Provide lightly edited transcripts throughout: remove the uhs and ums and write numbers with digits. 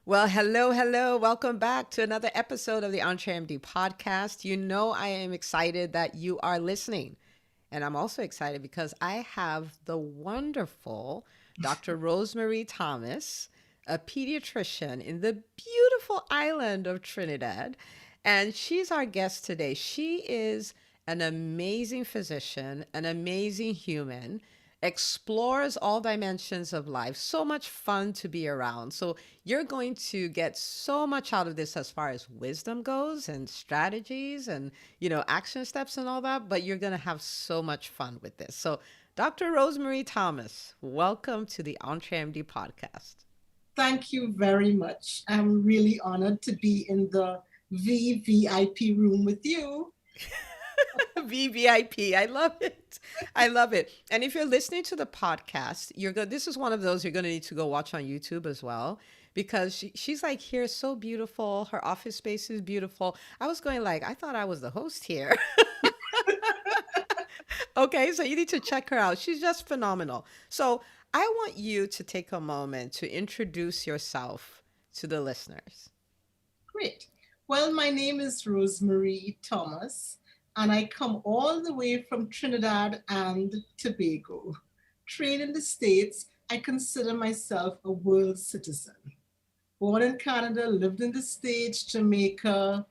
Well, hello, hello. Welcome back to another episode of the EntreMD podcast. You know, I am excited that you are listening. And I'm also excited because I have the wonderful Dr. Rosemary Thomas, a pediatrician in the beautiful island of Trinidad. And she's our guest today. She is an amazing physician, an amazing human, explores all dimensions of life. So much fun to be around. So you're going to get so much out of this as far as wisdom goes and strategies and, action steps and all that, but you're going to have so much fun with this. So Dr. Rosemary Thomas, welcome to the EntreMD podcast. Thank you very much. I'm really honored to be in the VVIP room with you. VVIP. I love it. I love it. And if you're listening to the podcast, you're good. This is one of those you're going to need to go watch on YouTube as well because she's like here so beautiful. Her office space is beautiful. I was going like, I thought I was the host here. Okay, so you need to check her out. She's just phenomenal. So I want you to take a moment to introduce yourself to the listeners. Great. Well, my name is Rosemary Thomas, and I come all the way from Trinidad and Tobago. Trained in the States, I consider myself a world citizen. Born in Canada, lived in the States, Jamaica,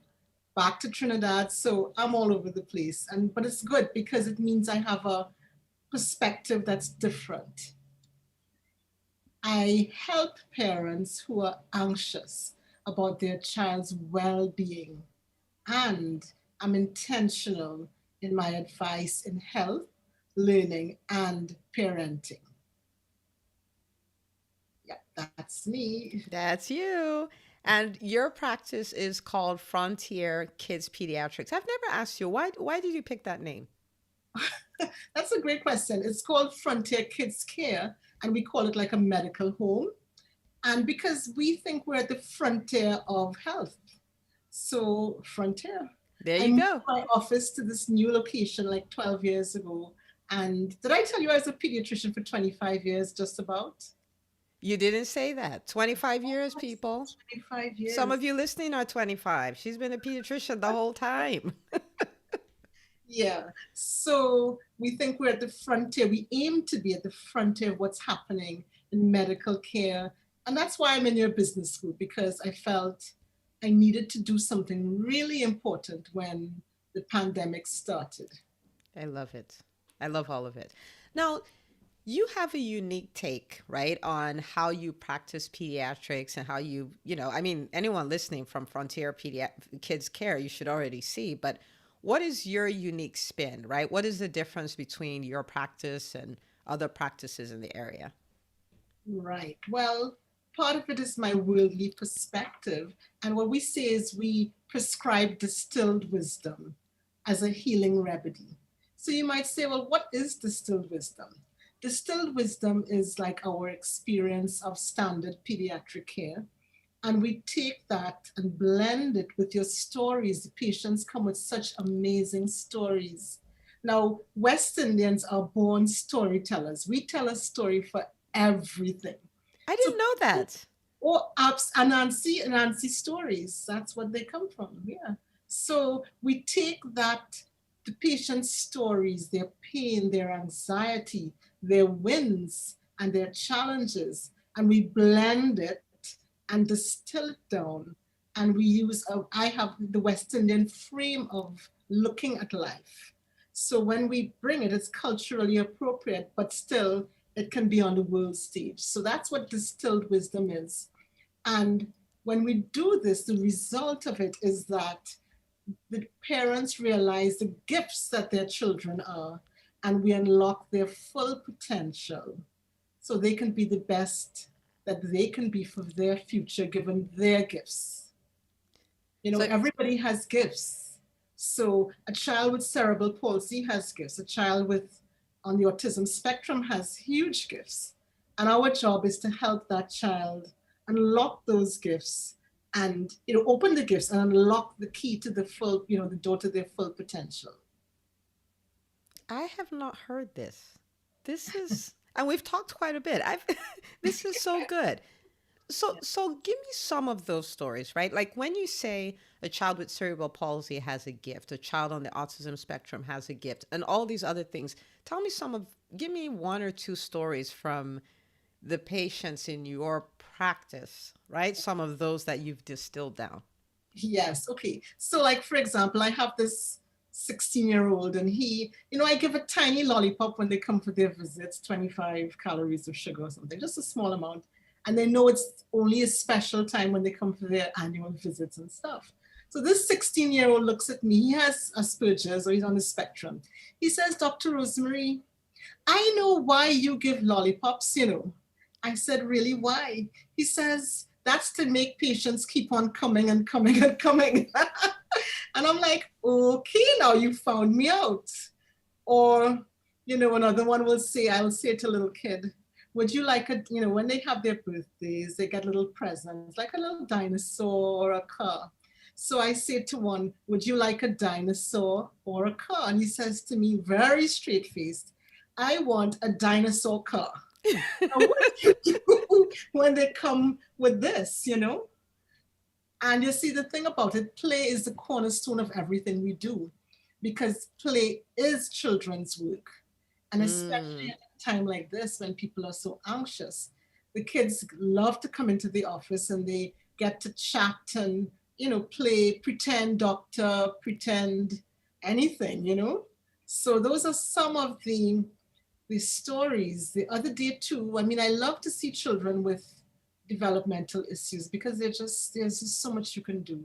back to Trinidad. So I'm all over the place. But it's good because it means I have a perspective that's different. I help parents who are anxious about their child's well being, and I'm intentional in my advice in health, learning, and parenting. Yeah, that's me. That's you. And your practice is called Frontier Kids Pediatrics. I've never asked you why did you pick that name? That's a great question. It's called Frontier Kids Care, and we call it like a medical home. And because we think we're at the frontier of health. So, Frontier. There I you moved go. my office to this new location like 12 years ago. And did I tell you I was a pediatrician for 25 years, just about? You didn't say that. 25 years, people. 25 Some years. of you listening are 25. She's been a pediatrician the whole time. Yeah. So we think we're at the frontier. We aim to be at the frontier of what's happening in medical care. And that's why I'm in your business school, because I felt I needed to do something really important when the pandemic started. I love it. I love all of it. Now, you have a unique take, right, on how you practice pediatrics and how I mean, anyone listening from Frontier Kids Care, you should already see, but what is your unique spin, right? What is the difference between your practice and other practices in the area? Right. Well, part of it is my worldly perspective. And what we say is we prescribe distilled wisdom as a healing remedy. So you might say, well, what is distilled wisdom? Distilled wisdom is like our experience of standard pediatric care. And we take that and blend it with your stories. The patients come with such amazing stories. Now, West Indians are born storytellers. We tell a story for everything. I So, didn't know that. or ups Anansi stories. That's what they come from. Yeah. So we take that, the patient's stories, their pain, their anxiety, their wins, and their challenges, and we blend it and distill it down. And we use, I have the West Indian frame of looking at life. So when we bring it, it's culturally appropriate, but still it can be on the world stage. So that's what distilled wisdom is. And when we do this, the result of it is that the parents realize the gifts that their children are, and we unlock their full potential so they can be the best that they can be for their future given their gifts. So Everybody has gifts. So a child with cerebral palsy has gifts. A child with on the autism spectrum has huge gifts. And our job is to help that child unlock those gifts and open the gifts and unlock the key to the full, the door to their full potential. I have not heard this. This is, and we've talked quite a bit. I've, this is so good. So give me some of those stories, right? Like when you say a child with cerebral palsy has a gift, a child on the autism spectrum has a gift, and all these other things. Tell me give me one or two stories from the patients in your practice, right? Some of those that you've distilled down. Yes. Okay. So, like, for example, I have this 16-year-old, and I give a tiny lollipop when they come for their visits, 25 calories of sugar or something, just a small amount. And they know it's only a special time when they come for their annual visits and stuff. So, this 16-year-old looks at me. He has Asperger's, or he's on the spectrum. He says, Dr. Rosemary, I know why you give lollipops. I said, really, why? He says, that's to make patients keep on coming and coming and coming. And I'm like, okay, now you found me out. Or, another one will say, I'll say to a little kid, would you like when they have their birthdays, they get little presents, like a little dinosaur or a car. So I say to one, would you like a dinosaur or a car? And he says to me, very straight faced, I want a dinosaur car. Now, what do you do when they come with this? And you see, the thing about it, play is the cornerstone of everything we do, because play is children's work. And especially Mm. at a time like this when people are so anxious, the kids love to come into the office and they get to chat and, play, pretend doctor, pretend anything. So those are some of the stories. The other day too, I mean, I love to see children with developmental issues because there's just so much you can do.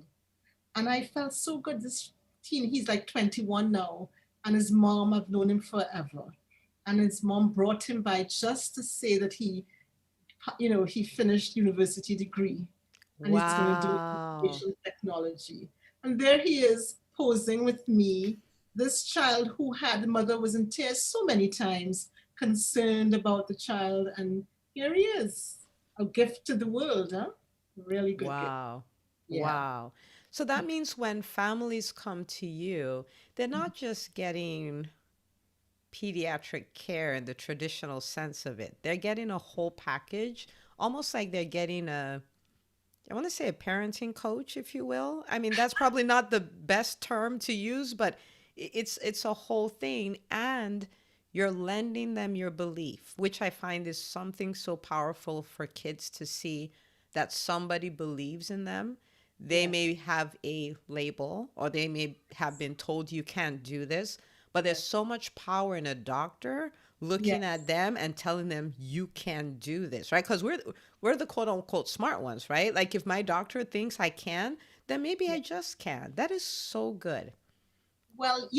And I felt so good. This teen, he's like 21 now, and his mom, I've known him forever. And his mom brought him by just to say that he finished university degree and he's going to do Wow. information technology. And there he is posing with me, this child who had the mother was in tears so many times, concerned about the child. And here he is, a gift to the world, huh? Really good gift. Wow. Yeah. Wow. So that means when families come to you, they're not just getting pediatric care in the traditional sense of it. They're getting a whole package, almost like they're getting I want to say a parenting coach, if you will. I mean, that's probably not the best term to use, but it's a whole thing, and you're lending them your belief, which I find is something so powerful for kids to see that somebody believes in them. They Yes. may have a label or they may have been told you can't do this, but there's Yes. so much power in a doctor looking Yes. at them and telling them you can do this, right? Because we're the quote unquote smart ones, right? Like if my doctor thinks I can, then maybe I Yes. just can. That is so good. Well,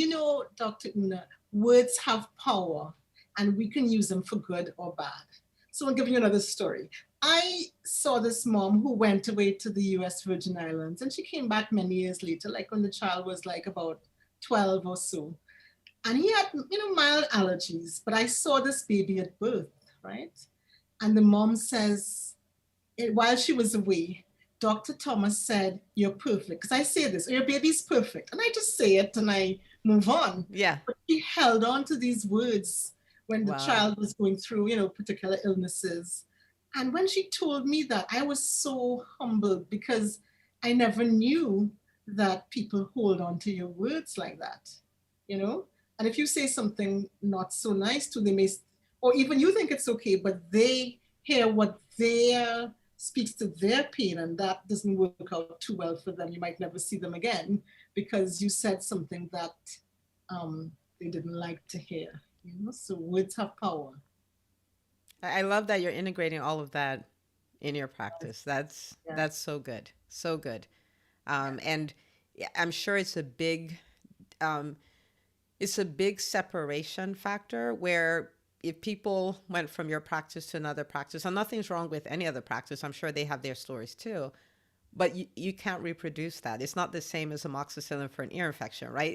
Dr. Una, words have power and we can use them for good or bad. So I'll give you another story. I saw this mom who went away to the US Virgin Islands and she came back many years later, like when the child was like about 12 or so. And he had, mild allergies, but I saw this baby at birth, right? And the mom says, while she was away, Dr. Thomas said, you're perfect. Because I say this, your baby's perfect. And I just say it and I move on. Yeah. But she held on to these words when the Wow. child was going through, particular illnesses. And when she told me that, I was so humbled because I never knew that people hold on to your words like that, you know? And if you say something not so nice to them, or even you think it's okay, but they hear what their speaks to their pain and that doesn't work out too well for them. You might never see them again because you said something that they didn't like to hear. So words have power. I love that you're integrating all of that in your Yes, practice. That's yes, so good. So good. yes, And yeah, I'm sure um, it's a big separation factor where if people went from your practice to another practice, and nothing's wrong with any other practice, I'm sure they have their stories too, but you can't reproduce that. It's not the same as amoxicillin for an ear infection, right?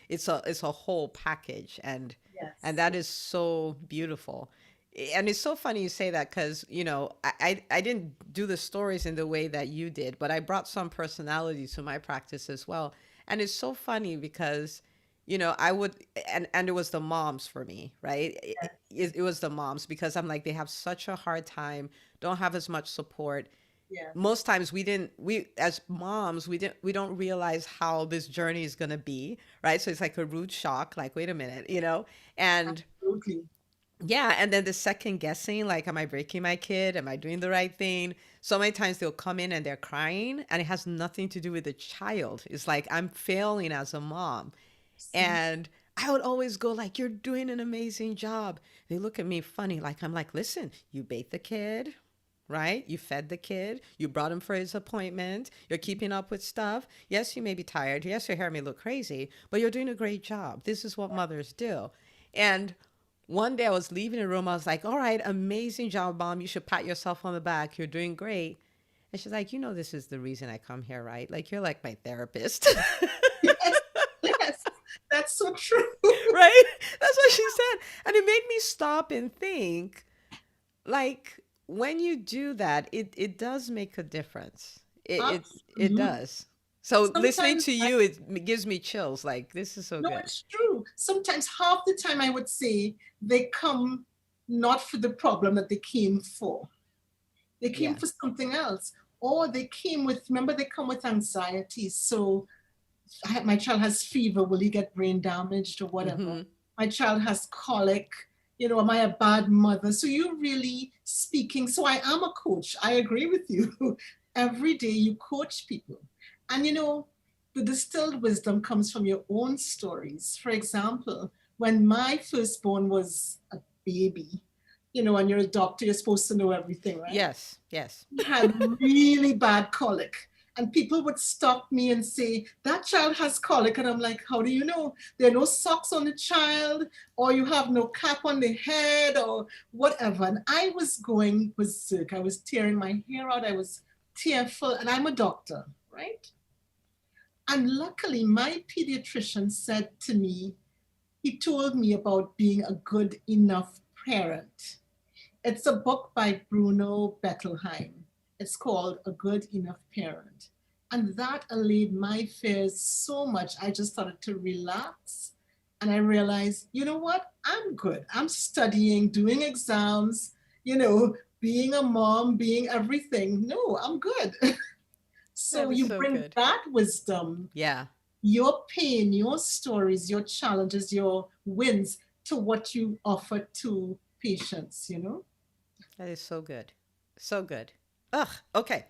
It's a whole package, and yes, that yes, is so beautiful. And it's so funny you say that because I didn't do the stories in the way that you did, but I brought some personality to my practice as well. And it's so funny because I would, and it was the moms for me, right? It was the moms because I'm like, they have such a hard time, don't have as much support. Yeah. most times we as moms we don't realize how this journey is going to be, right? So it's like a rude shock, like, wait a minute, and Absolutely. yeah, and then the second guessing, like, am I breaking my kid? Am I doing the right thing? So many times they'll come in and they're crying, and it has nothing to do with the child. It's like I'm failing as a mom. See? And I would always go like, "You're doing an amazing job." They look at me funny, like I'm like, "Listen, you bathed the kid, right? You fed the kid. You brought him for his appointment. You're keeping up with stuff. Yes, you may be tired. Yes, your hair may look crazy, but you're doing a great job. This is what mothers do." And one day I was leaving the room. I was like, "All right, amazing job, mom. You should pat yourself on the back. You're doing great." And she's like, "This is the reason I come here, right? Like, you're like my therapist." Yes, yes, that's so true. Right? That's what she said. And it made me stop and think, like, when you do that, it does make a difference. It Absolutely. does. So listening Sometimes to you, it gives me chills. Like, this is so no, good. it's true. Sometimes half the time I would say they come not for the problem that they came for. They came Yeah. for something else. Or they came with, remember, they come with anxiety. So my child has fever, will he get brain damaged or whatever? Mm-hmm. My child has colic, am I a bad mother? So you're really speaking. So I am a coach. I agree with you. Every day you coach people. And the distilled wisdom comes from your own stories. For example, when my firstborn was a baby, and you're a doctor, you're supposed to know everything, right? Yes. Yes. He had really bad colic. And people would stop me and say, that child has colic. And I'm like, how do you know? There are no socks on the child, or you have no cap on the head, or whatever. And I was going berserk. I was tearing my hair out. I was tearful. And I'm a doctor, right? And luckily, my pediatrician said to me, he told me about being a good enough parent. It's a book by Bruno Bettelheim. It's called A Good Enough Parent. And that allayed my fears so much. I just started to relax. And I realized, you know what? I'm good. I'm studying, doing exams, being a mom, being everything. No, I'm good. So That is you so bring good. that wisdom, Yeah. your pain, your stories, your challenges, your wins to what you offer to patients. That is so good. So good. Ugh. Okay.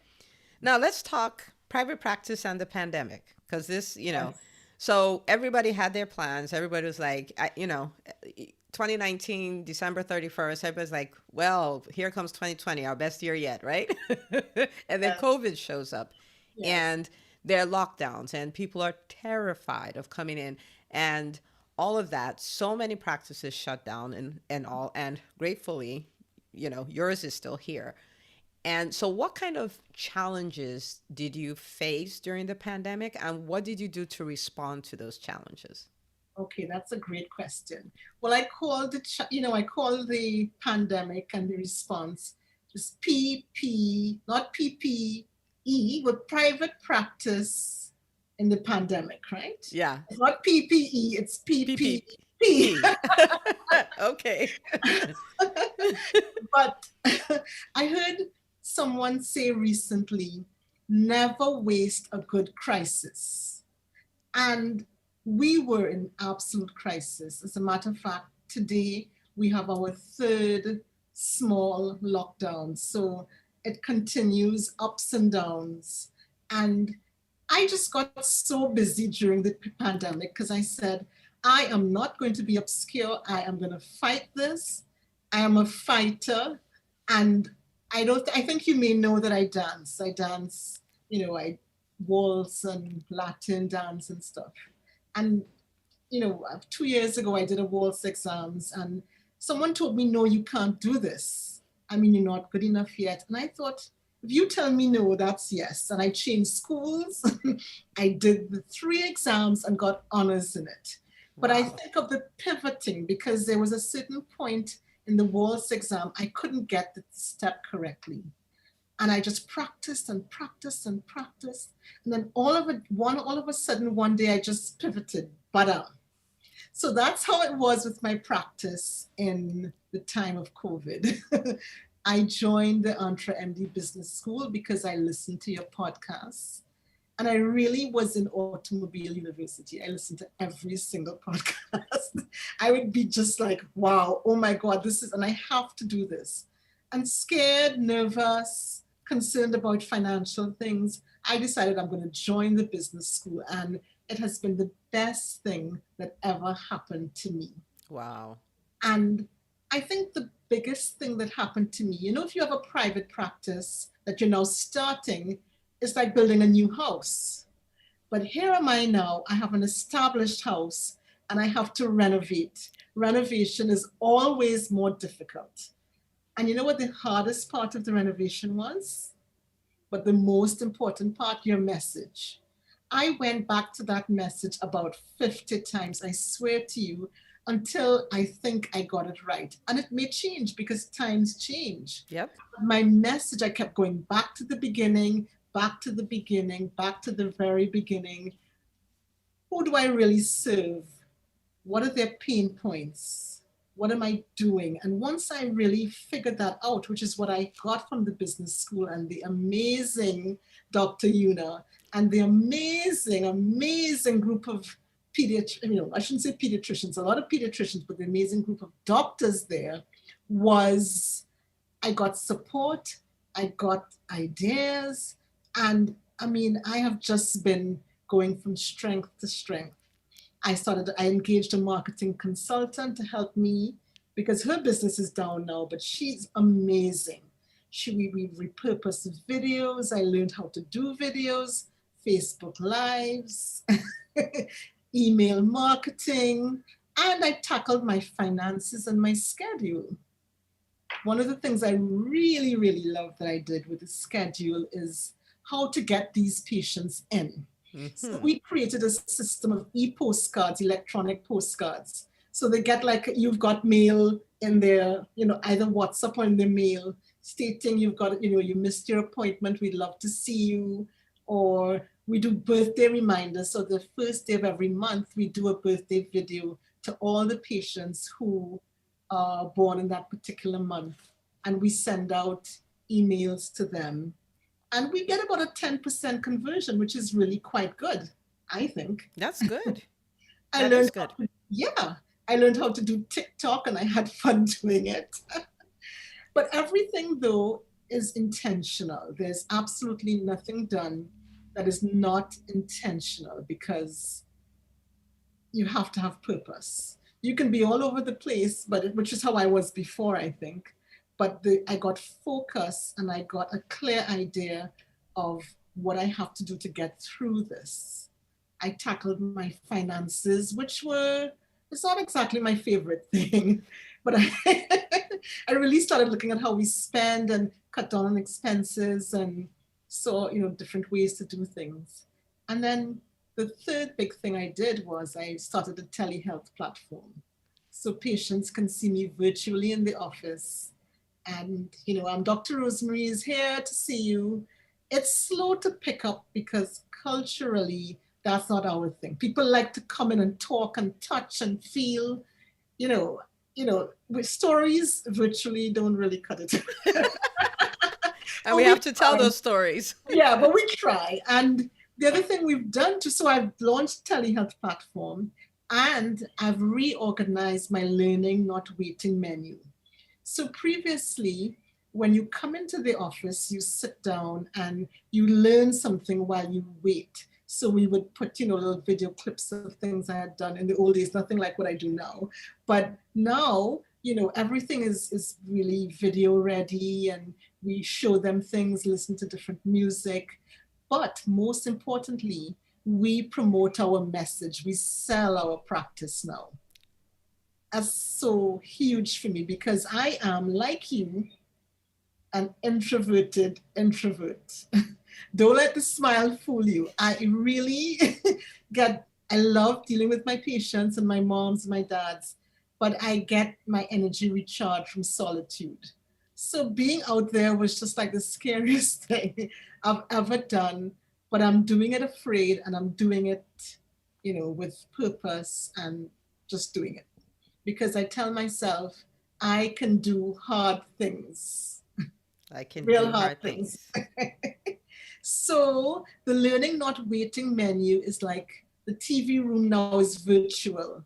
Now let's talk private practice and the pandemic, because Yes. so everybody had their plans. Everybody was like, 2019, December 31st, everybody's like, well, here comes 2020, our best year yet, right? And then Yes. COVID shows up, Yes. and there are lockdowns, and people are terrified of coming in, and all of that. So many practices shut down, and gratefully, yours is still here. And so, what kind of challenges did you face during the pandemic, and what did you do to respond to those challenges? Okay, that's a great question. Well, I call the pandemic and the response just PP, not PPE, with private practice in the pandemic, right? Yeah, It's not PPE, it's PPP. PPP. Okay. But I heard someone say recently, never waste a good crisis. And we were in absolute crisis. As a matter of fact, today we have our third small lockdown. So it continues ups and downs. And I just got so busy during the pandemic because I said, I am not going to be obscure. I am going to fight this. I am a fighter. And I think you may know that I dance. I waltz and Latin dance and stuff. And 2 years ago, I did a waltz exams, and someone told me, "No, you can't do this. I mean, you're not good enough yet." And I thought, if you tell me no, that's yes. And I changed schools. I did the 3 exams and got honors in it. But I Wow. think of the pivoting because there was a certain point in the waltz exam I couldn't get the step correctly. And I just practiced and practiced and practiced. And then all of a sudden, one day I just pivoted, but so that's how it was with my practice in the time of COVID. I joined the EntreMD Business School because I listened to your podcasts. And I really was in Automobile University. I listened to every single podcast. I would be just like, wow, oh my God, this is, and I have to do this. And scared, nervous, concerned about financial things, I decided I'm going to join the business school. And it has been the best thing that ever happened to me. Wow. And I think the biggest thing that happened to me, if you have a private practice that you're now starting, it's like building a new house. But here am I now, I have an established house and I have to renovate. Renovation is always more difficult. And you know what the hardest part of the renovation was? But the most important part, your message. I went back to that message about 50 times, I swear to you, until I think I got it right. And it may change because times change. Yep. My message, I kept going back to the beginning, back to the beginning, back to the very beginning. Who do I really serve? What are their pain points? What am I doing? And once I really figured that out, which is what I got from the business school and the amazing Dr. Yuna and the amazing, amazing group of I shouldn't say pediatricians, a lot of pediatricians, but the amazing group of doctors there was I got support, I got ideas, and I mean, I have just been going from strength to strength. I engaged a marketing consultant to help me because her business is down now, but she's amazing. We repurposed videos. I learned how to do videos, Facebook Lives, email marketing, and I tackled my finances and my schedule. One of the things I really, really love that I did with the schedule is how to get these patients in. So we created a system of e-postcards, electronic postcards. So they get like, you've got mail in their, either WhatsApp or in their mail stating you've got, you missed your appointment, we'd love to see you. Or we do birthday reminders. So the first day of every month, we do a birthday video to all the patients who are born in that particular month. And we send out emails to them. And we get about a 10% conversion, which is really quite good, I think. That's good. I That is learned good. I learned how to do TikTok and I had fun doing it. But everything, though, is intentional. There's absolutely nothing done that is not intentional because you have to have purpose. You can be all over the place, which is how I was before, I think. But I got focus and I got a clear idea of what I have to do to get through this. I tackled my finances, it's not exactly my favorite thing, but I really started looking at how we spend and cut down on expenses and saw, different ways to do things. And then the third big thing I did was I started a telehealth platform. So patients can see me virtually in the office. And, I'm Dr. Rosemary is here to see you. It's slow to pick up because culturally, that's not our thing. People like to come in and talk and touch and feel, with stories virtually don't really cut it. And we have to tell those stories. Yeah, but we try. And the other thing we've done so I've launched telehealth platform and I've reorganized my learning, not waiting menu. So previously, when you come into the office, you sit down and you learn something while you wait. So we would put, little video clips of things I had done in the old days, nothing like what I do now. But now, everything is really video ready and we show them things, listen to different music. But most importantly, we promote our message. We sell our practice now. That's so huge for me because I am, like you, an introverted introvert. Don't let the smile fool you. I really I love dealing with my patients and my moms and my dads, but I get my energy recharged from solitude. So being out there was just like the scariest thing I've ever done, but I'm doing it afraid and I'm doing it, with purpose and just doing it. Because I tell myself, I can do hard things. I can real do hard hard things. things. So the learning not waiting menu is like the TV room now is virtual.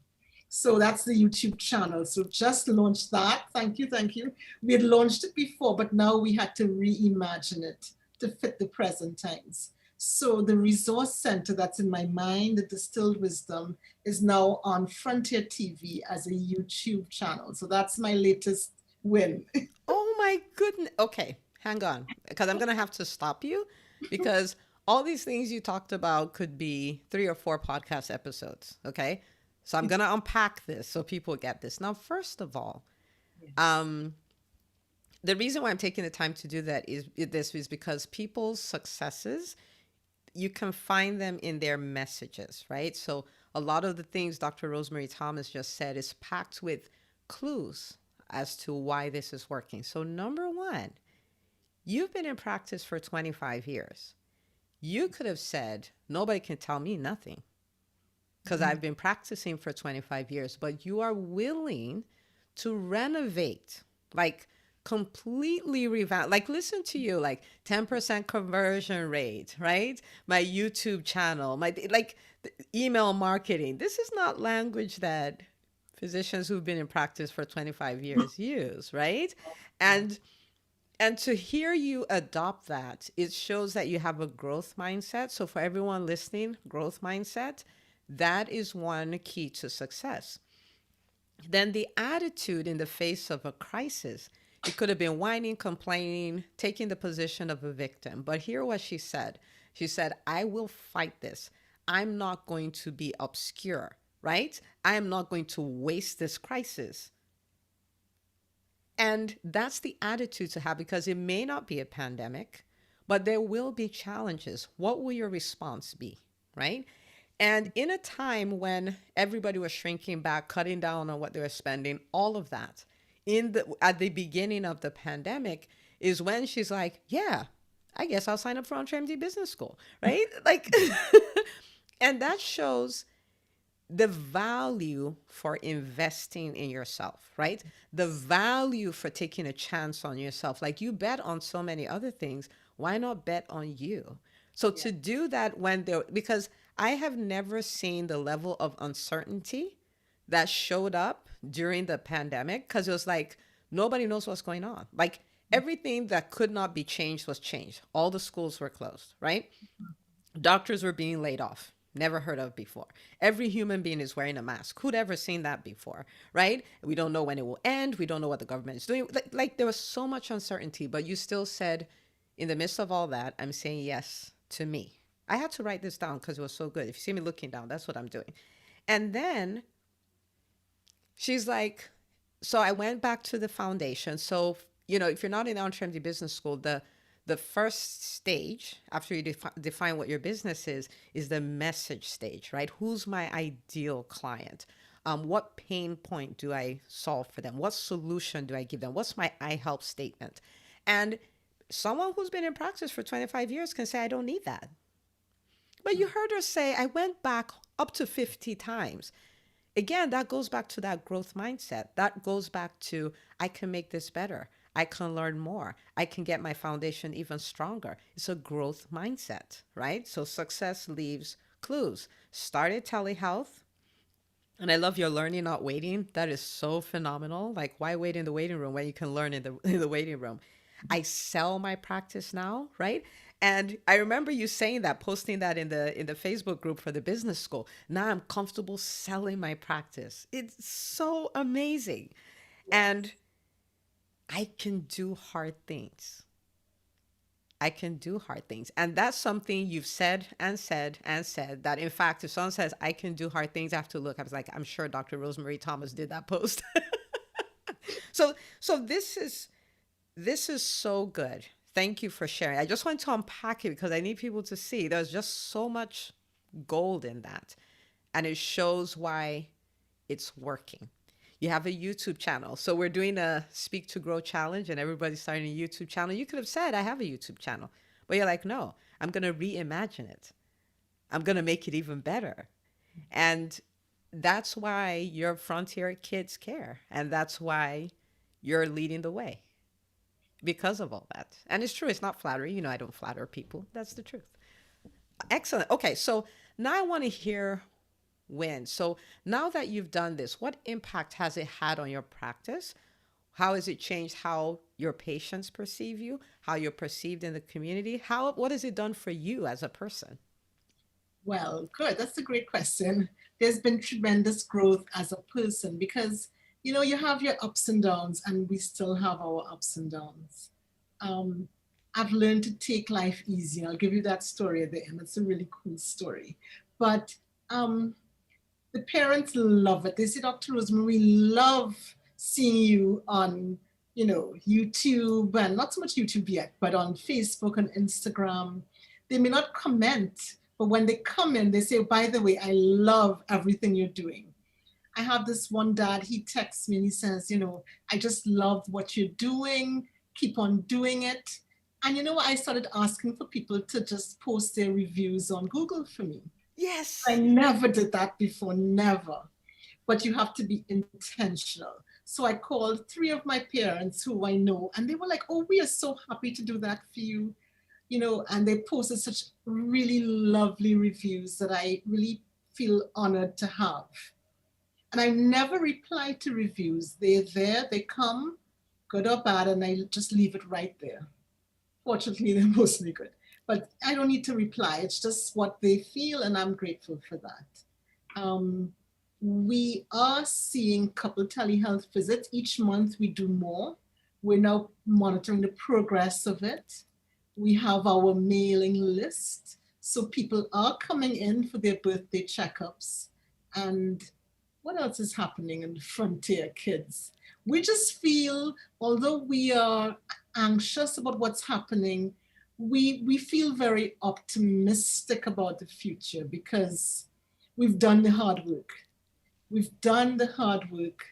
So that's the YouTube channel. So just launched that. Thank you, thank you. We had launched it before, but now we had to reimagine it to fit the present times. So the resource center that's in my mind, the distilled wisdom, is now on Frontier TV as a YouTube channel. So that's my latest win. Oh my goodness. Okay, hang on, because I'm gonna have to stop you because all these things you talked about could be 3 or 4 podcast episodes. Okay, so I'm gonna unpack this so people get this. Now, first of all, Yes. um, the reason why I'm taking the time to do that is because people's successes, you can find them in their messages, right? So a lot of the things Dr. Rosemary Thomas just said is packed with clues as to why this is working. So number one, you've been in practice for 25 years. You could have said, nobody can tell me nothing because I've been practicing for 25 years, but you are willing to renovate, like completely revamp. Like, listen to you, like 10% conversion rate, right? My YouTube channel, my like email marketing. This is not language that physicians who've been in practice for 25 years use, right? Yeah. And to hear you adopt that, it shows that you have a growth mindset. So for everyone listening, growth mindset, that is one key to success. Then the attitude in the face of a crisis. It could have been whining, complaining, taking the position of a victim. But hear what she said. She said, I will fight this. I'm not going to be obscure, right? I am not going to waste this crisis. And that's the attitude to have because it may not be a pandemic, but there will be challenges. What will your response be? Right? And in a time when everybody was shrinking back, cutting down on what they were spending, all of that, at the beginning of the pandemic is when she's like, yeah, I guess I'll sign up for EntreMD Business School, right? Like, and that shows the value for investing in yourself, right? The value for taking a chance on yourself. Like you bet on so many other things. Why not bet on you? So Yeah. to do that when there, because I have never seen the level of uncertainty that showed up during the pandemic because it was like nobody knows what's going on. Like everything that could not be changed was changed. All the schools were closed, right? Doctors were being laid off. Never heard of before. Every human being is wearing a mask. Who'd ever seen that before, right? We don't know when it will end. We don't know what the government is doing. Like there was so much uncertainty, but you still said, in the midst of all that, I'm saying yes to me. I had to write this down because it was so good. If you see me looking down, that's what I'm doing. And then she's like, so I went back to the foundation. So, if you're not in the EntreMD Business School, the first stage after you define what your business is the message stage, right? Who's my ideal client? What pain point do I solve for them? What solution do I give them? What's my I help statement? And someone who's been in practice for 25 years can say, I don't need that. But you heard her say, I went back up to 50 times. Again, that goes back to that growth mindset. That goes back to, I can make this better. I can learn more. I can get my foundation even stronger. It's a growth mindset, right? So success leaves clues. Started telehealth. And I love your learning, not waiting. That is so phenomenal. Like, why wait in the waiting room when you can learn in the waiting room? I sell my practice now, right? And I remember you saying that, posting that in the Facebook group for the business school. Now I'm comfortable selling my practice. It's so amazing. And I can do hard things. I can do hard things. And that's something you've said and said and said that, in fact, if someone says, I can do hard things, I have to look. I was like, I'm sure Dr. Rosemary Thomas did that post. So this is so good. Thank you for sharing. I just want to unpack it because I need people to see there's just so much gold in that. And it shows why it's working. You have a YouTube channel. So we're doing a Speak to Grow challenge and everybody's starting a YouTube channel. You could have said, I have a YouTube channel. But you're like, no, I'm going to reimagine it. I'm going to make it even better. And that's why your Frontier Kids care. And that's why you're leading the way. because of all that. And it's true, it's not flattery. I don't flatter people. That's the truth. Excellent. Okay, so now I want to hear when. So now that you've done this, what impact has it had on your practice? How has it changed how your patients perceive you, how you're perceived in the community? What has it done for you as a person? Well, good. That's a great question. There's been tremendous growth as a person because, you have your ups and downs, and we still have our ups and downs. Um, I've learned to take life easy. I'll give you that story at the end. It's a really cool story. But um, the parents love it. They say, Dr. Rosemary, we love seeing you on, YouTube, and not so much YouTube yet, but on Facebook and Instagram. They may not comment, but when they come in, they say, by the way, I love everything you're doing. I have this one dad, he texts me and he says, I just love what you're doing. Keep on doing it. And I started asking for people to just post their reviews on Google for me. I Yes. never did that before, never. But you have to be intentional. So I called 3 of my parents who I know, and they were like, oh, we are so happy to do that for you. And they posted such really lovely reviews that I really feel honored to have. And I never reply to reviews. They're there, they come, good or bad, and I just leave it right there. Fortunately, they're mostly good. But I don't need to reply. It's just what they feel, and I'm grateful for that. We are seeing couple telehealth visits. Each month we do more. We're now monitoring the progress of it. We have our mailing list. So people are coming in for their birthday checkups. And what else is happening in the frontier, kids? We just feel, although we are anxious about what's happening, we feel very optimistic about the future because we've done the hard work. We've done the hard work,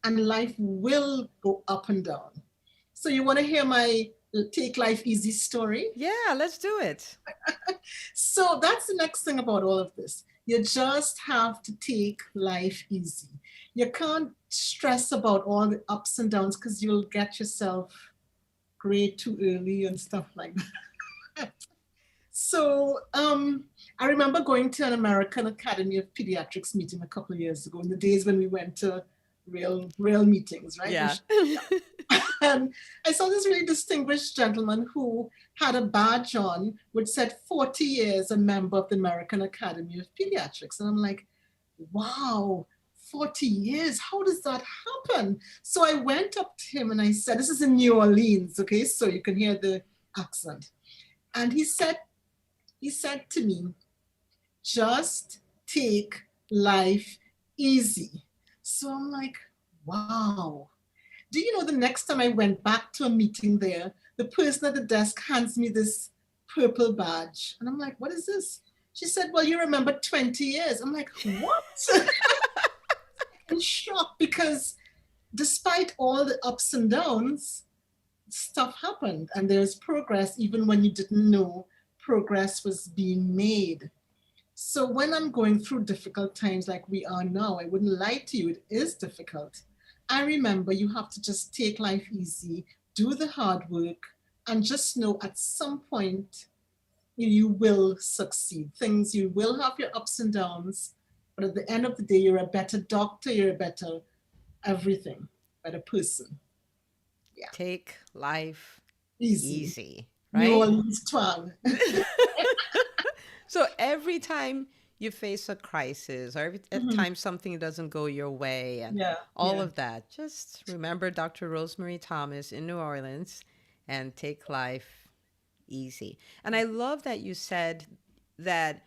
and life will go up and down. So you want to hear my take life easy story? Yeah, let's do it. So that's the next thing about all of this. You just have to take life easy. You can't stress about all the ups and downs because you'll get yourself gray too early and stuff like that. So I remember going to an American Academy of Pediatrics meeting a couple of years ago, in the days when we went to real meetings, right? Yeah. And I saw this really distinguished gentleman who had a badge on which said 40 years a member of the American Academy of Pediatrics. And I'm like, wow, 40 years, how does that happen? So I went up to him and I said, this is in New Orleans, okay, so you can hear the accent. And he said to me, just take life easy. So I'm like, wow. Do you know the next time I went back to a meeting there, the person at the desk hands me this purple badge. And I'm like, what is this? She said, well, you remember 20 years. I'm like, what? I'm shocked because despite all the ups and downs, stuff happened and there's progress even when you didn't know progress was being made. So when I'm going through difficult times like we are now, I wouldn't lie to you, it is difficult. I remember you have to just take life easy, do the hard work, and just know at some point you will succeed. You will have your ups and downs, but at the end of the day, you're a better doctor, you're a better everything, better person. Yeah. Take life Easy. easy, New right? Orleans twang. So every time you face a crisis or every Mhm. time something doesn't go your way and Yeah, all yeah. of that, just remember Dr. Rosemary Thomas in New Orleans and take life easy. And I love that you said that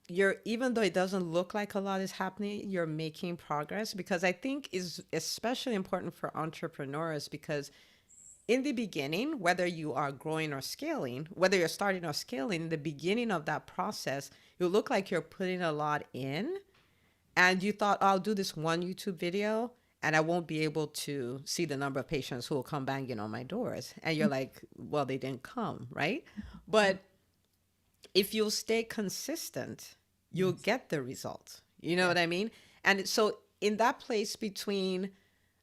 you're, even though it doesn't look like a lot is happening, you're making progress, because I think is especially important for entrepreneurs, because in the beginning, whether you are growing or scaling, whether you're starting or scaling, in the beginning of that process, you look like you're putting a lot in, and you thought, oh, I'll do this one YouTube video and I won't be able to see the number of patients who will come banging on my doors. And you're like, well, they didn't come, right? But if you'll stay consistent, you'll Yes. get the result. You know Yeah. what I mean? And so in that place between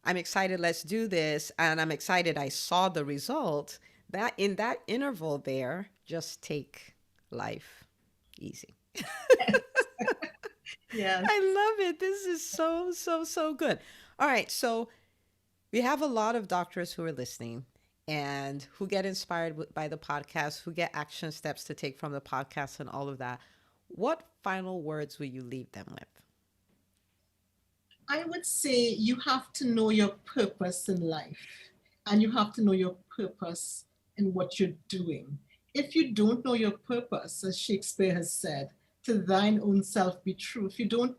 I'm excited, let's do this, and I'm excited I saw the result, that in that interval there, just take life easy. Yes. I love it. This is so, so, so good. All right. So we have a lot of doctors who are listening and who get inspired by the podcast, who get action steps to take from the podcast and all of that. What final words will you leave them with? I would say you have to know your purpose in life, and you have to know your purpose in what you're doing. If you don't know your purpose, as Shakespeare has said, to thine own self be true. If you don't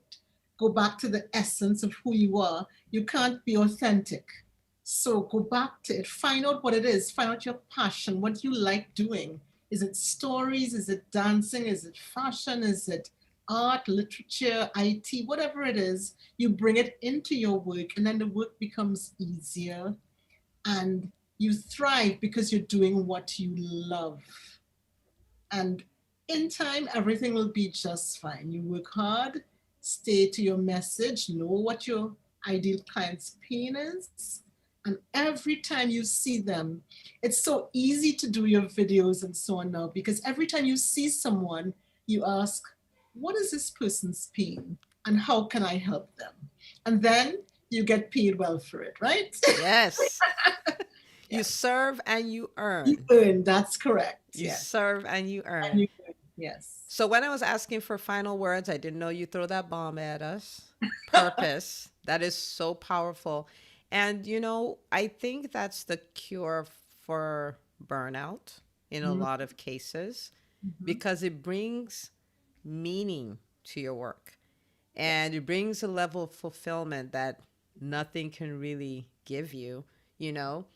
go back to the essence of who you are, you can't be authentic. So go back to it, find out what it is, find out your passion, what you like doing. Is it stories? Is it dancing? Is it fashion? Is it art, literature, IT, whatever it is? You bring it into your work, and then the work becomes easier, and you thrive because you're doing what you love. And in time, everything will be just fine. You work hard, stay to your message, know what your ideal client's pain is. And every time you see them, it's so easy to do your videos and so on now, because every time you see someone, you ask, what is this person's pain? And how can I help them? And then you get paid well for it, right? Yes. You Yes. serve and you You earn. earn, that's correct. You Yes. serve and you And earn. you earn. Yes. So when I was asking for final words, I didn't know you throw that bomb at us. Purpose. That is so powerful. And I think that's the cure for burnout in a lot of cases Mhm. because it brings meaning to your work Yes. and it brings a level of fulfillment that nothing can really give you, you know?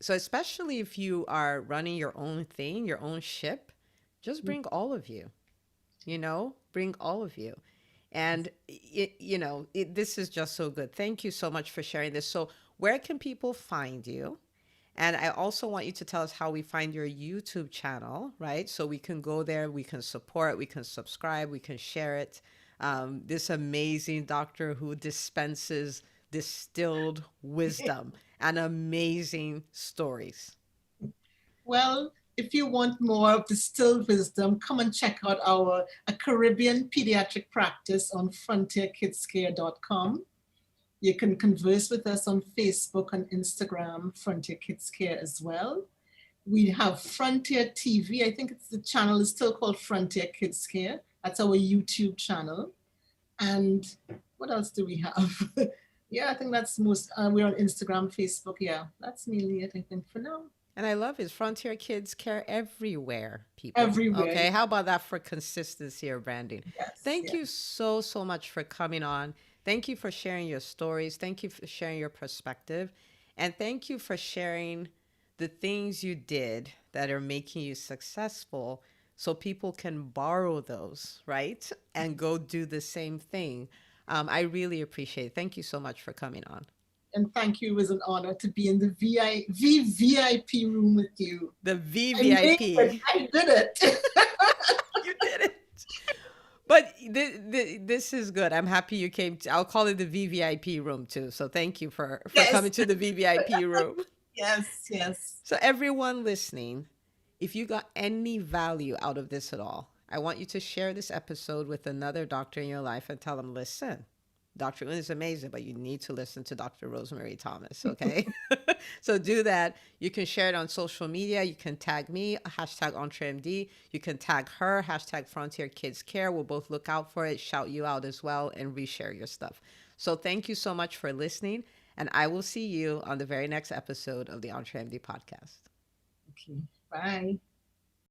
So, especially if you are running your own thing, your own ship, just bring all of you, bring all of you. And this is just so good. Thank you so much for sharing this. So, where can people find you? And I also want you to tell us how we find your YouTube channel, right? So we can go there, we can support, we can subscribe, we can share it. This amazing doctor who dispenses distilled wisdom and amazing stories. Well, if you want more of distilled wisdom, come and check out our a Caribbean pediatric practice on frontierkidscare.com. You can converse with us on Facebook and Instagram, Frontier Kids Care as well. We have Frontier TV. I think the channel is still called Frontier Kids Care. That's our YouTube channel. And what else do we have? Yeah, I think that's most. We're on Instagram, Facebook. Yeah, that's mainly it, I think, for now. And I love his Frontier Kids Care everywhere, people. Everywhere. Okay. How about that for consistency or branding? Yes, Thank yes. you so, so much for coming on. Thank you for sharing your stories. Thank you for sharing your perspective. And thank you for sharing the things you did that are making you successful so people can borrow those, right? And go do the same thing. I really appreciate it. Thank you so much for coming on. And thank you. It was an honor to be in the VVIP room with you. The I made it. VVIP. I did it. You did it. But this is good. I'm happy you came. I'll call it the VVIP room too. So thank you for Yes, coming to the VVIP room. yes, yes. So everyone listening, if you got any value out of this at all, I want you to share this episode with another doctor in your life and tell them, listen, Dr. Un is amazing, but you need to listen to Dr. Rosemary Thomas, okay? So do that. You can share it on social media. You can tag me, hashtag EntreMD. You can tag her, hashtag Frontier Kids Care. We'll both look out for it, shout you out as well, and reshare your stuff. So thank you so much for listening, and I will see you on the very next episode of the EntreMD podcast. Okay, bye.